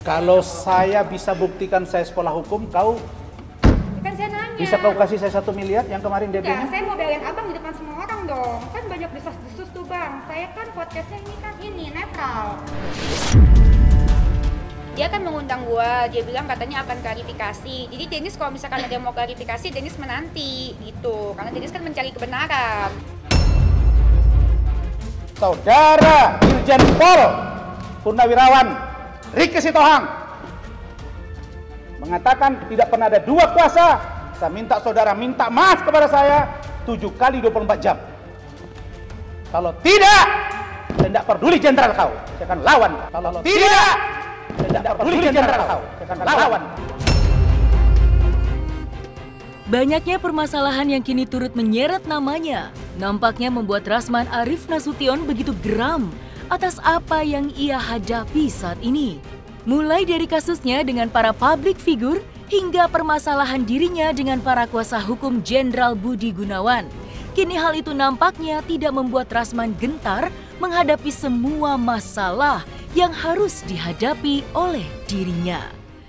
Kalau saya bisa buktikan saya sekolah hukum, kau Kan saya nanya. bisa kau kasih saya 1 miliar yang kemarin dia Ya, bilang? saya mau belain abang di depan semua orang dong. Kan banyak desas-desus tuh bang. Saya kan podcastnya ini kan netral. Dia kan mengundang gua, dia bilang katanya akan klarifikasi. Jadi Dennis kalau misalkan ada yang mau klarifikasi, Dennis menanti gitu. Karena Dennis kan mencari kebenaran. Saudara Irjen Pol Purnawirawan Ricky Sitohang mengatakan tidak pernah ada 2 kuasa. Saya minta saudara minta maaf kepada saya 7 kali 24 jam. Kalau tidak, saya tidak peduli jenderal kau, saya akan lawan. Kalau tidak, saya tidak peduli jenderal kau, saya akan lawan. Banyaknya permasalahan yang kini turut menyeret namanya, nampaknya membuat Rasman Arif Nasution begitu geram atas apa yang ia hadapi saat ini. Mulai dari kasusnya dengan para public figure hingga permasalahan dirinya dengan para kuasa hukum Jenderal Budi Gunawan. Kini hal itu nampaknya tidak membuat Rasman gentar menghadapi semua masalah yang harus dihadapi oleh dirinya.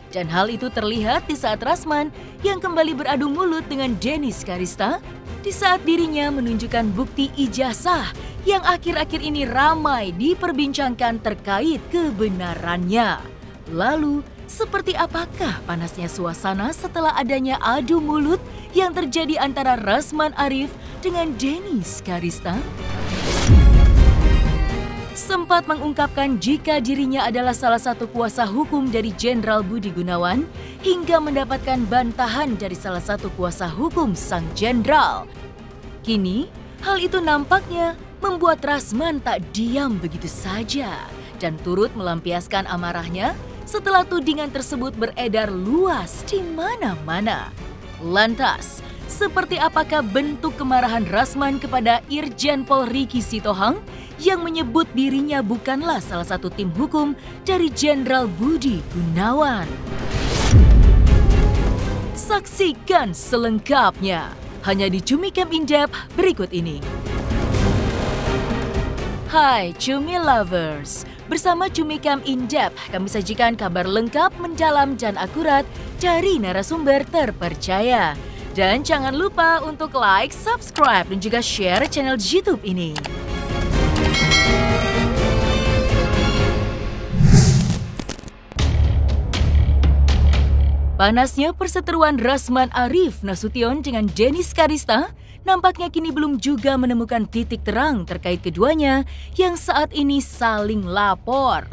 Dan hal itu terlihat di saat Rasman yang kembali beradu mulut dengan Dennis Karista di saat dirinya menunjukkan bukti ijazah yang akhir-akhir ini ramai diperbincangkan terkait kebenarannya. Lalu, seperti apakah panasnya suasana setelah adanya adu mulut yang terjadi antara Rasman Arif dengan Dennis Karista? Sempat mengungkapkan jika dirinya adalah salah satu kuasa hukum dari Jenderal Budi Gunawan hingga mendapatkan bantahan dari salah satu kuasa hukum sang jenderal. Kini, hal itu nampaknya membuat Rasman tak diam begitu saja dan turut melampiaskan amarahnya setelah tudingan tersebut beredar luas di mana-mana. Lantas, seperti apakah bentuk kemarahan Rasman kepada Irjen Pol Ricky Sitohang yang menyebut dirinya bukanlah salah satu tim hukum dari Jenderal Budi Gunawan? Saksikan selengkapnya hanya di Cumi Camp In-Depth berikut ini. Hai Cumi Lovers, bersama Cumi Camp In-Depth kami sajikan kabar lengkap, mendalam dan akurat dari narasumber terpercaya. Dan jangan lupa untuk like, subscribe dan juga share channel YouTube ini. Panasnya perseteruan Rasman Arif Nasution dengan Dennis Karista nampaknya kini belum juga menemukan titik terang terkait keduanya yang saat ini saling lapor.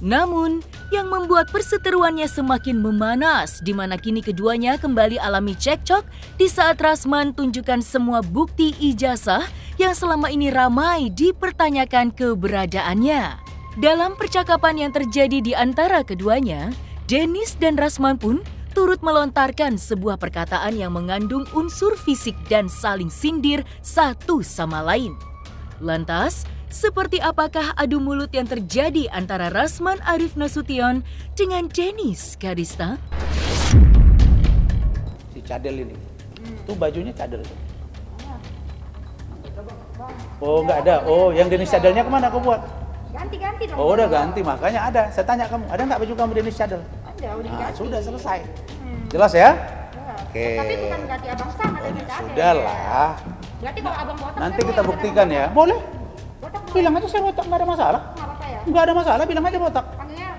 Namun, yang membuat perseteruannya semakin memanas di mana kini keduanya kembali alami cekcok di saat Rasman tunjukkan semua bukti ijazah yang selama ini ramai dipertanyakan keberadaannya. Dalam percakapan yang terjadi di antara keduanya, Dennis dan Rasman pun turut melontarkan sebuah perkataan yang mengandung unsur fisik dan saling sindir satu sama lain. Lantas, seperti apakah adu mulut yang terjadi antara Rasman Arif Nasution dengan Dennis Karista? Si cadel ini, tuh bajunya cadel tuh. Oh nggak ada, oh yang Dennis cadelnya kemana kau buat? Ganti-ganti dong. Oh udah ganti, makanya ada. Saya tanya kamu, ada nggak baju kamu Dennis cadel? Ada, udah Nah, diganti. sudah selesai. Jelas ya? Ya. Oke. Tapi bukan ganti abang Sam, ada yang ada. Sudah lah. Berarti kalau abang botak, Nanti saya kita mau buktikan ya. Boleh. Botak boleh. Bilang aja saya botak, nggak ada masalah. Nggak apa-apa ya? Nggak ada masalah, bilang aja botak. Panggilnya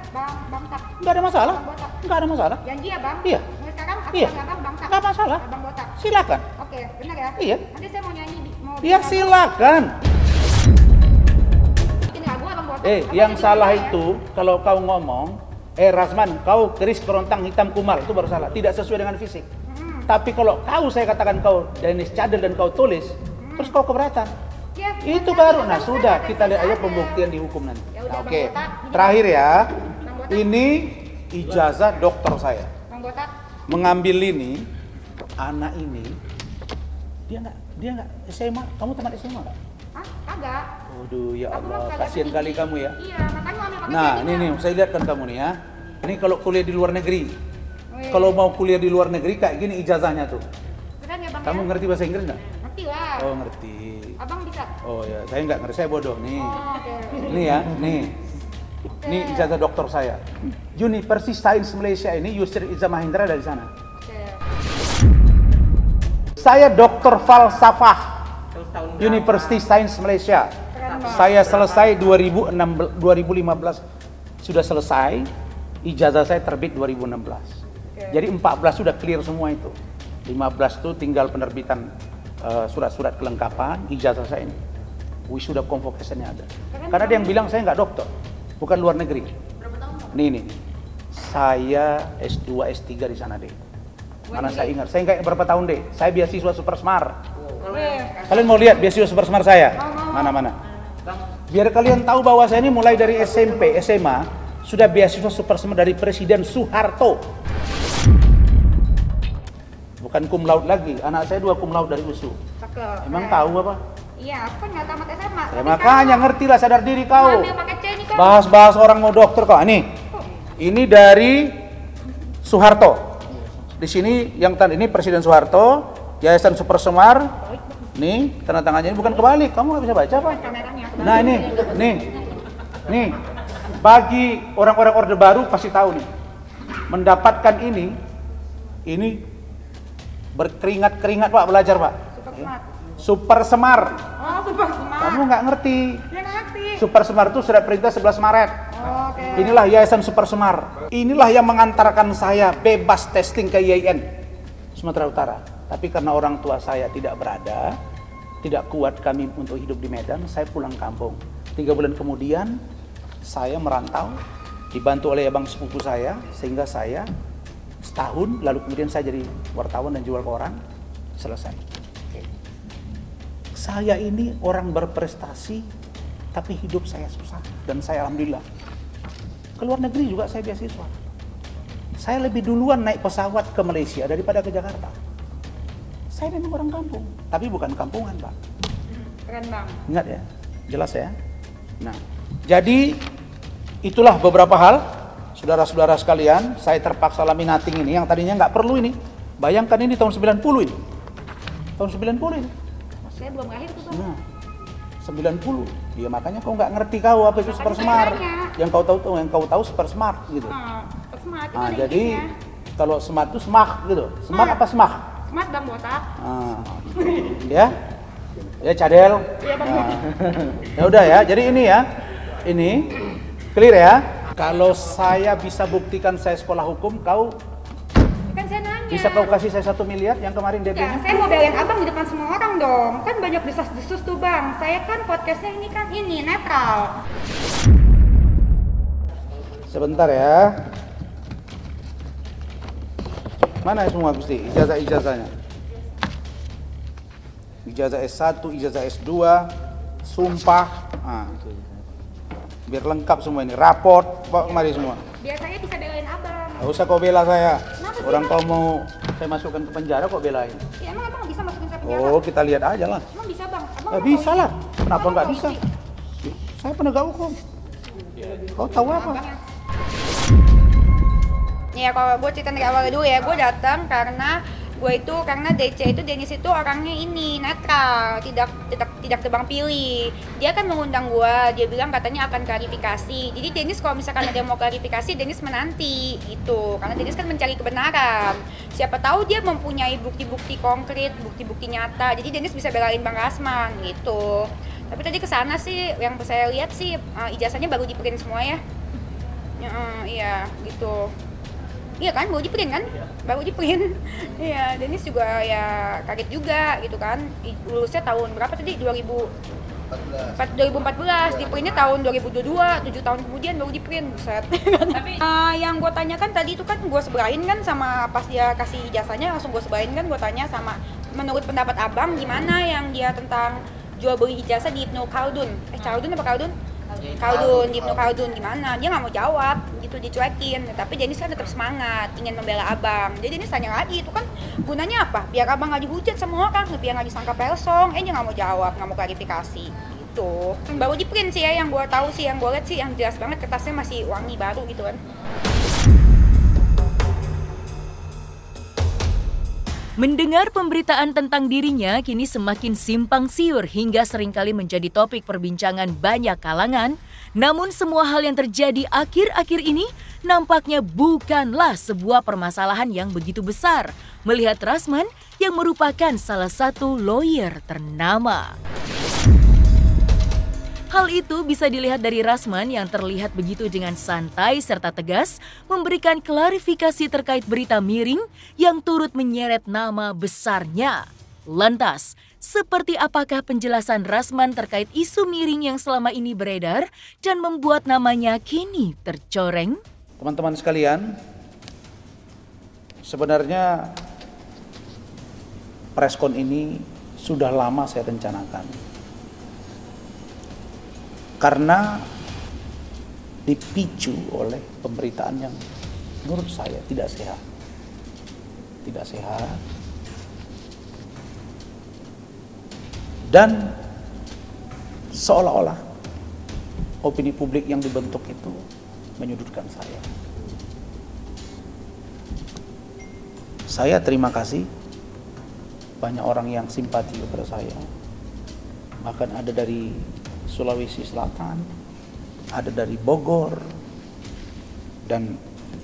Bang Tak. Nggak ada masalah. Abang botak. Nggak ada masalah. Janji ya bang? Iya. Mulai sekarang aku Iya. panggil abang Bang Tak. Nggak masalah. Abang botak. Silakan. Oke, benar ya? Iya. Nanti saya mau nyanyi. Mau Ya silakan. bikin lagu abang botak. Abang Yang bikin salah lagu ya? itu kalau kau ngomong, Rasman, kau keris kerontang hitam kumal, itu baru salah. Tidak sesuai dengan fisik. Tapi kalau kau saya katakan kau Dennis cadel dan kau tulis, terus kau keberatan. Ya, Itu bukan baru. Abang Nah Botak, sudah, ada kita lihat aja ada. pembuktian di hukum nanti. Ya udah, Nah, Bang oke. Botak, ini Terakhir ya, Bang Botak. ini ijazah dokter saya. Bang Botak. Mengambil ini, anak ini, dia nggak SMA. Kamu teman SMA nggak? Hah? Kagak. Waduh, ya Aku mah Allah, kagak kasihan tinggi. kali kamu ya. Iya, makanya mami pakai Nah, tinggi, ini Bang. saya lihatkan kamu nih ya. Ini kalau kuliah di luar negeri. Oh, iya. Kalau mau kuliah di luar negeri kayak gini ijazahnya tuh. Keren ya bang Kamu ya? ngerti bahasa Inggris nggak? Ngerti lah. Oh ngerti. Abang bisa? Oh ya, saya nggak ngerti, saya bodoh nih. Oh, oke. Nih ya, nih. Oke, Ini ijazah doktor saya. University Sains Malaysia ini Yusri Izzah Mahendra dari sana. Saya doktor falsafah University Sains Malaysia. Saya selesai 2015 sudah selesai. Ijazah saya terbit 2016. Jadi 14 sudah clear semua itu. 15 itu tinggal penerbitan surat-surat kelengkapan ijazah saya ini. Wisuda convocation-nya ada. Karena dia yang bilang saya nggak dokter, bukan luar negeri. Nih. Saya S2, S3 di sana deh. Mana saya ingat, saya nggak berapa tahun deh. Saya beasiswa Super Smart. Kalian mau lihat beasiswa Super Smart saya? Mana? Biar kalian tahu bahwa saya ini mulai dari SMP, SMA sudah beasiswa Super Smart dari Presiden Soeharto. Bukan cum laude lagi, anak saya 2 cum laude dari USU. Emang tahu apa? Iya, aku kan nggak tamat SMA. Ya makanya ngerti lah, sadar diri kau. Ngambil paket C ini kan. Bahas-bahas orang mau dokter kok. Ini dari Soeharto. Di sini yang tanda ini Presiden Soeharto, Yayasan Super Semar. Nih, tanda tangannya ini bukan kebalik. Kamu nggak bisa baca apa? Nah nih. Bagi orang-orang Orde Baru pasti tahu nih. Mendapatkan ini berkeringat-keringat Pak belajar Pak. Super Semar. Oh, Super Semar. Kamu nggak ngerti. Ya ngerti. Super Semar itu sudah perintah 11 Maret. Oh, oke. Inilah Yayasan Super Semar. Inilah yang mengantarkan saya bebas testing ke IAIN Sumatera Utara. Tapi karena orang tua saya tidak berada, tidak kuat kami untuk hidup di Medan, saya pulang kampung. 3 bulan kemudian saya merantau, dibantu oleh abang sepupu saya, sehingga saya setahun, lalu kemudian saya jadi wartawan dan jual koran, selesai. Saya ini orang berprestasi, tapi hidup saya susah. Dan saya alhamdulillah, ke luar negeri juga saya beasiswa. Saya lebih duluan naik pesawat ke Malaysia daripada ke Jakarta. Saya memang orang kampung, tapi bukan kampungan Pak. Keren Bang. Ingat ya, jelas ya. Nah, jadi itulah beberapa hal, saudara-saudara sekalian, saya terpaksa laminating ini, yang tadinya nggak perlu ini. Bayangkan ini tahun 90 ini. Tahun 90 ini. Saya belum lahir tuh Bang. Nah, 90. Ya makanya kau nggak ngerti kau apa itu Super Smart. Yang kau tahu Super Smart gitu. Super Smart itu Nah, ada jadi isinya. kalau Smart itu Smart gitu. Smart apa Smart? Smart Bang botak. Ya. Ya Cadel. Iya Bang. Ya udah ya. Jadi ini ya. Ini clear ya. Kalau saya bisa buktikan saya sekolah hukum, kau Kan saya nanya. bisa kau kasih saya 1 miliar yang kemarin Ya, DP-nya? saya mau belain abang di depan semua orang dong. Kan banyak desas-desus tuh Bang. Saya kan podcastnya ini kan netral. Sebentar ya. Mana semua Gusti ijazah-ijazahnya? Ijazah S1, ijazah S2, sumpah. Nah, biar lengkap semua ini. Raport, bawa kemari semua. Biar saya bisa belain abang. Gak usah kau bela saya. Kenapa sih, Orang Bang? kau mau saya masukkan ke penjara kok belain. Ya emang abang bisa masukin saya penjara? Oh, kita lihat aja lah. Emang bisa Bang? Abang Eh, nggak bisa tahu lah. isi? Kenapa Abang nggak tahu bisa? isi? Saya penegak hukum. Kau tahu apa? Abang ya kalau gue cerita dari awal dulu ya, gue datang karena DC itu Dennis itu orangnya ini netral, tidak tebang pilih. Dia kan mengundang gue, dia bilang katanya akan klarifikasi. Jadi Dennis kalau misalkan ada yang mau klarifikasi, Dennis menanti gitu. Karena Dennis kan mencari kebenaran. Siapa tahu dia mempunyai bukti-bukti konkret, bukti-bukti nyata. Jadi Dennis bisa belain Bang Rasman gitu. Tapi tadi kesana sih, yang saya lihat sih ijazahnya baru di print semua ya. Iya gitu. Iya kan, baru di print kan? Baru di print. Iya, Dennis juga ya kaget juga gitu kan. Lulusnya tahun berapa tadi? 2014, di printnya tahun 2022, 7 tahun kemudian baru di print, buset. Tapi yang gue tanyakan tadi itu kan gue sebelain kan sama pas dia kasih ijazahnya, langsung gue sebelain kan, gue tanya sama menurut pendapat abang gimana yang dia tentang jual beli ijazah di Ibnu Khaldun. Khaldun apa Khaldun? Khaldun, di Ibnu Khaldun gimana? Dia nggak mau jawab, gitu dicuekin. Tapi Dennis kan tetap semangat, ingin membela abang. Jadi Dennis tanya lagi, itu kan gunanya apa? Biar abang nggak dihujat sama orang, biar nggak disangka persong. Dia nggak mau jawab, nggak mau klarifikasi. Gitu. Baru di print sih ya, yang gue tahu sih, yang gue lihat sih, yang jelas banget kertasnya masih wangi baru gitu kan. Mendengar pemberitaan tentang dirinya kini semakin simpang siur hingga seringkali menjadi topik perbincangan banyak kalangan Namun semua hal yang terjadi akhir-akhir ini nampaknya bukanlah sebuah permasalahan yang begitu besar melihat Rasman yang merupakan salah satu lawyer ternama. Hal itu bisa dilihat dari Rasman yang terlihat begitu dengan santai serta tegas memberikan klarifikasi terkait berita miring yang turut menyeret nama besarnya. Lantas, seperti apakah penjelasan Rasman terkait isu miring yang selama ini beredar dan membuat namanya kini tercoreng? Teman-teman sekalian, sebenarnya preskon ini sudah lama saya rencanakan. Karena dipicu oleh pemberitaan yang menurut saya tidak sehat. Tidak sehat. Dan seolah-olah opini publik yang dibentuk itu menyudutkan saya. Saya terima kasih banyak orang yang simpati kepada saya. Bahkan ada dari Sulawesi Selatan, ada dari Bogor, dan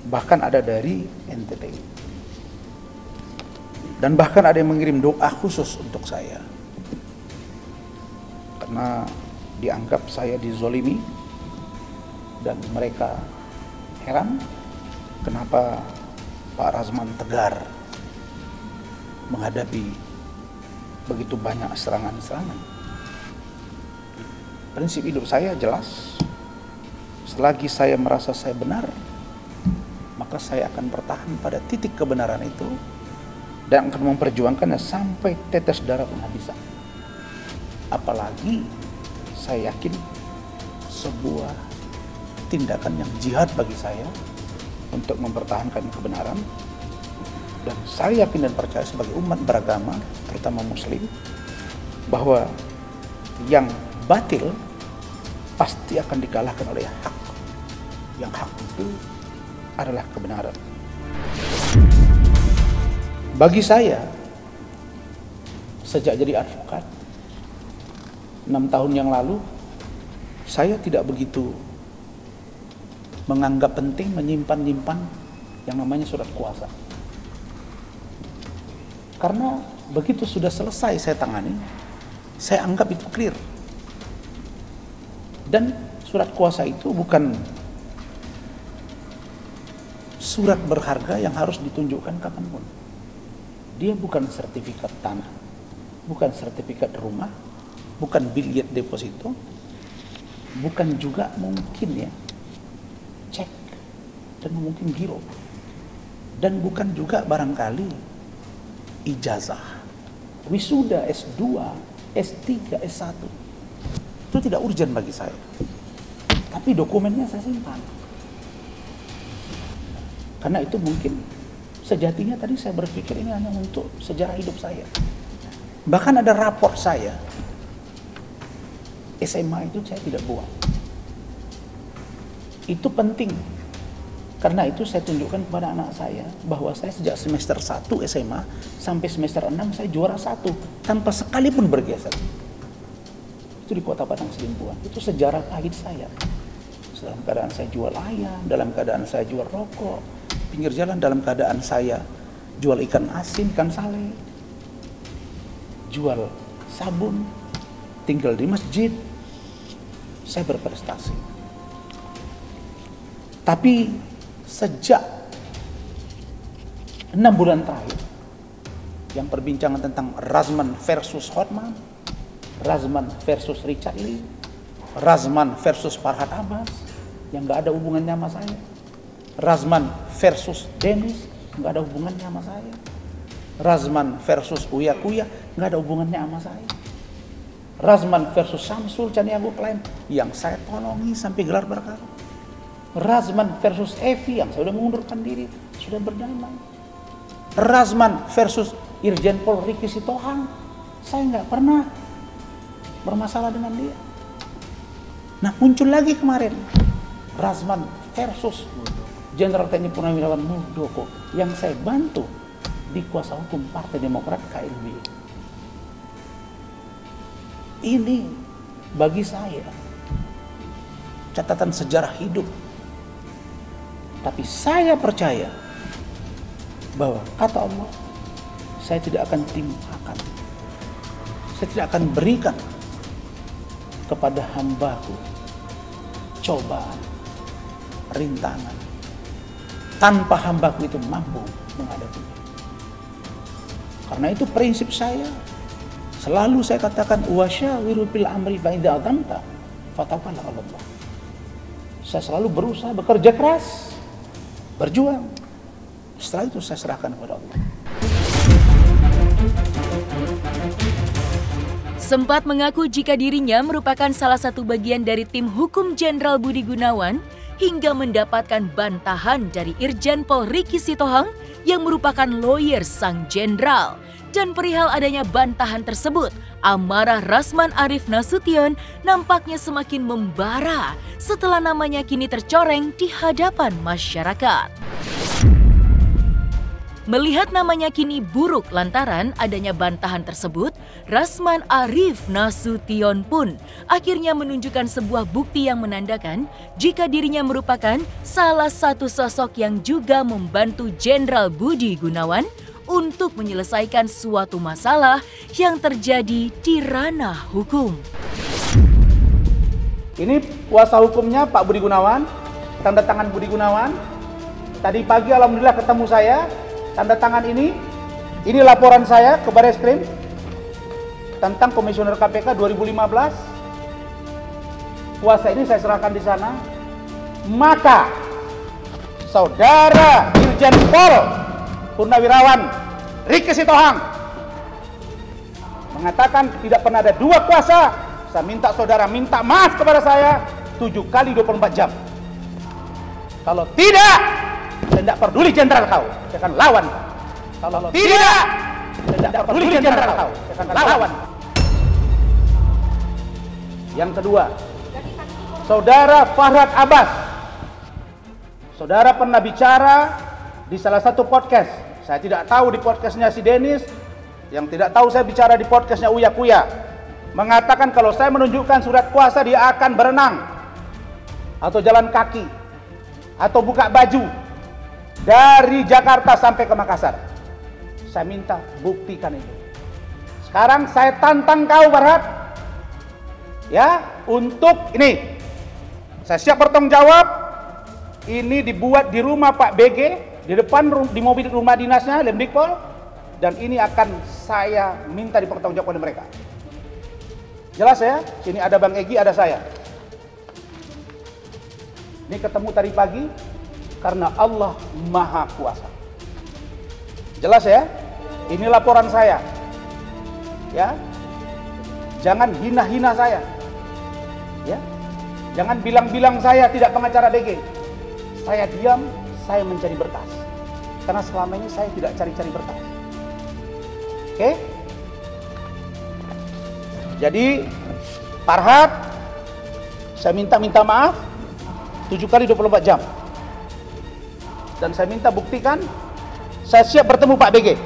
bahkan ada dari NTT. Dan bahkan ada yang mengirim doa khusus untuk saya. Karena dianggap saya dizolimi, dan mereka heran kenapa Pak Rasman tegar menghadapi begitu banyak serangan-serangan. Prinsip hidup saya jelas, selagi saya merasa saya benar, maka saya akan bertahan pada titik kebenaran itu dan akan memperjuangkannya sampai tetes darah penghabisan. Apalagi saya yakin sebuah tindakan yang jihad bagi saya untuk mempertahankan kebenaran, dan saya yakin dan percaya sebagai umat beragama, terutama Muslim, bahwa yang batil pasti akan dikalahkan oleh hak. Yang hak itu adalah kebenaran. Bagi saya, sejak jadi advokat 6 tahun yang lalu, saya tidak begitu menganggap penting menyimpan-nyimpan yang namanya surat kuasa. Karena begitu sudah selesai saya tangani, saya anggap itu clear. Dan surat kuasa itu bukan surat berharga yang harus ditunjukkan kapanpun. Dia bukan sertifikat tanah, bukan sertifikat rumah, bukan biljet deposito, bukan juga mungkin cek, dan mungkin giro, dan bukan juga barangkali ijazah, wisuda S2, S3, S1. Itu tidak urgent bagi saya. Tapi dokumennya saya simpan. Karena itu mungkin sejatinya tadi saya berpikir ini hanya untuk sejarah hidup saya. Bahkan ada raport saya, SMA itu saya tidak buang. Itu penting. Karena itu saya tunjukkan kepada anak saya bahwa saya sejak semester 1 SMA sampai semester 6 saya juara 1 tanpa sekalipun bergeser. Itu di Kota Padang Sidimpuan. Itu sejarah pahit saya. Dalam keadaan saya jual ayam, dalam keadaan saya jual rokok, pinggir jalan dalam keadaan saya jual ikan asin, ikan sale, jual sabun, tinggal di masjid. Saya berprestasi. Tapi sejak 6 bulan terakhir, yang perbincangan tentang Rasman versus Hotman, Rasman versus Richard Lee, Rasman versus Farhad Abbas, yang gak ada hubungannya sama saya, Rasman versus Dennis, gak ada hubungannya sama saya, Rasman versus Uya Kuya, gak ada hubungannya sama saya, Rasman versus Samsul Caniago Klein, yang saya tolongi sampai gelar perkara, Rasman versus Evi, yang saya sudah mengundurkan diri, sudah berdamai, Rasman versus Irjen Pol Riki Sitohang, saya nggak pernah bermasalah dengan dia. Nah, muncul lagi kemarin Rasman versus Jenderal TNI Purnawirawan Muldoko yang saya bantu di kuasa hukum Partai Demokrat KLB. Ini bagi saya catatan sejarah hidup. Tapi saya percaya bahwa kata Allah, saya tidak akan timpakan, saya tidak akan berikan kepada hambaku cobaan, rintangan, tanpa hambaku itu mampu menghadapinya. Karena itu prinsip saya, selalu saya katakan wasyawiru fil amri fa idza azamta fatawakkal 'ala Allah. Saya selalu berusaha, bekerja keras, berjuang. Setelah itu saya serahkan kepada Allah. Sempat mengaku jika dirinya merupakan salah satu bagian dari tim hukum Jenderal Budi Gunawan hingga mendapatkan bantahan dari Irjen Pol Ricky Sitohang yang merupakan lawyer sang jenderal. Dan perihal adanya bantahan tersebut, amarah Rasman Arif Nasution nampaknya semakin membara setelah namanya kini tercoreng di hadapan masyarakat. Melihat namanya kini buruk lantaran adanya bantahan tersebut, Rasman Arif Nasution pun akhirnya menunjukkan sebuah bukti yang menandakan jika dirinya merupakan salah satu sosok yang juga membantu Jenderal Budi Gunawan untuk menyelesaikan suatu masalah yang terjadi di ranah hukum. Ini kuasa hukumnya Pak Budi Gunawan, tanda tangan Budi Gunawan. Tadi pagi alhamdulillah ketemu saya, tanda tangan ini laporan saya ke Barreskrim tentang Komisioner KPK 2015. Kuasa ini saya serahkan di sana. Maka Saudara Irjen Pol Purnawirawan Ricky Sitohang mengatakan tidak pernah ada dua kuasa. Saya minta saudara minta maaf kepada saya 7 kali 24 jam. Kalau tidak, saya tidak peduli jenderal kau, saya akan lawan. Kalau tidak, saya tidak peduli jenderal kau, saya akan lawan. Yang kedua, Saudara Farhad Abbas. Saudara pernah bicara di salah satu podcast. Saya tidak tahu di podcastnya si Dennis, yang tidak tahu saya bicara di podcastnya Uya Kuya. Mengatakan kalau saya menunjukkan surat kuasa dia akan berenang, atau jalan kaki, atau buka baju dari Jakarta sampai ke Makassar. Saya minta buktikan itu. Sekarang saya tantang kau Farhad, ya, untuk ini. Saya siap bertanggung jawab. Ini dibuat di rumah Pak BG, di depan di mobil rumah dinasnya Lemdikpol, dan ini akan saya minta dipertanggungjawabkan oleh mereka. Jelas ya? Sini ada Bang Egy, ada saya. Ini ketemu tadi pagi karena Allah Maha Kuasa. Jelas ya? Ini laporan saya. Ya. Jangan hina-hina saya. Ya. Jangan bilang-bilang saya tidak pengacara BG. Saya diam, saya mencari berkas. Karena selama ini saya tidak cari-cari berkas. Oke? Jadi, Farhad, saya minta maaf 7 kali 24 jam. Dan saya minta buktikan, saya siap bertemu Pak BG.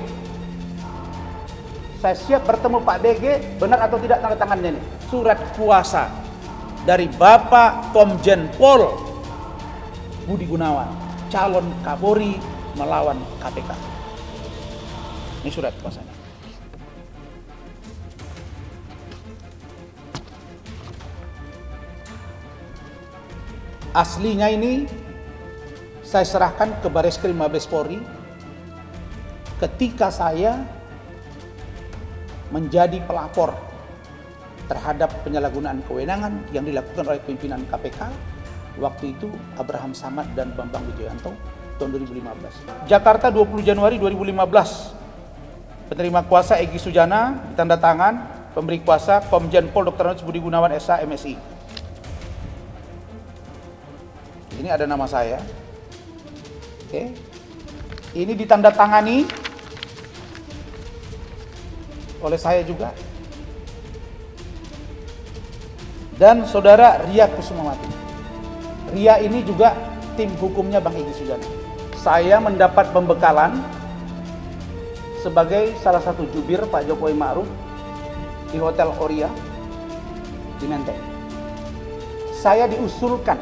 Saya siap bertemu Pak BG, benar atau tidak tanda tangannya ini. Surat kuasa dari Bapak Komjen Pol Budi Gunawan, calon Kapolri melawan KPK. Ini surat kuasanya. Aslinya ini saya serahkan ke Barreskrim Mabes Polri ketika saya menjadi pelapor terhadap penyalahgunaan kewenangan yang dilakukan oleh pimpinan KPK waktu itu Abraham Samad dan Bambang Wijoyanto tahun 2015. Jakarta 20 Januari 2015. Penerima kuasa Egy Sujana, tanda tangan pemberi kuasa Komjen Pol Dr. Andes Budi Gunawan SH MSI. Ini ada nama saya. Oke. Ini ditandatangani oleh saya juga. Dan Saudara Ria Kusumawati. Ria ini juga tim hukumnya Bang Egy Sujana. Saya mendapat pembekalan sebagai salah satu jubir Pak Jokowi Ma'ruf di Hotel Oria di Menteng. saya diusulkan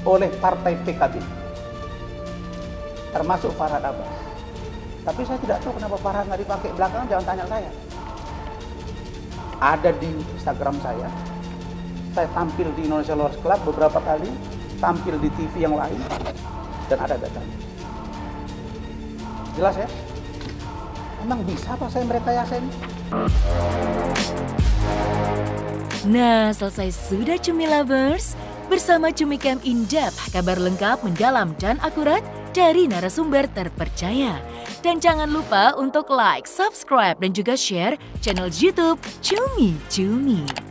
oleh partai PKB, termasuk Farhad Abbas. Tapi saya tidak tahu kenapa Farhad nggak dipakai belakangan, jangan tanya saya. Ada di Instagram saya tampil di Indonesia Lawyers Club beberapa kali, tampil di TV yang lain, dan ada datanya. Jelas ya? Emang bisa apa saya merekayasa ini? Nah, selesai sudah Cumi Lovers? Bersama Cumi Camp In Depth, kabar lengkap, mendalam, dan akurat dari narasumber terpercaya. Dan jangan lupa untuk like, subscribe, dan juga share channel YouTube Cumi Cumi.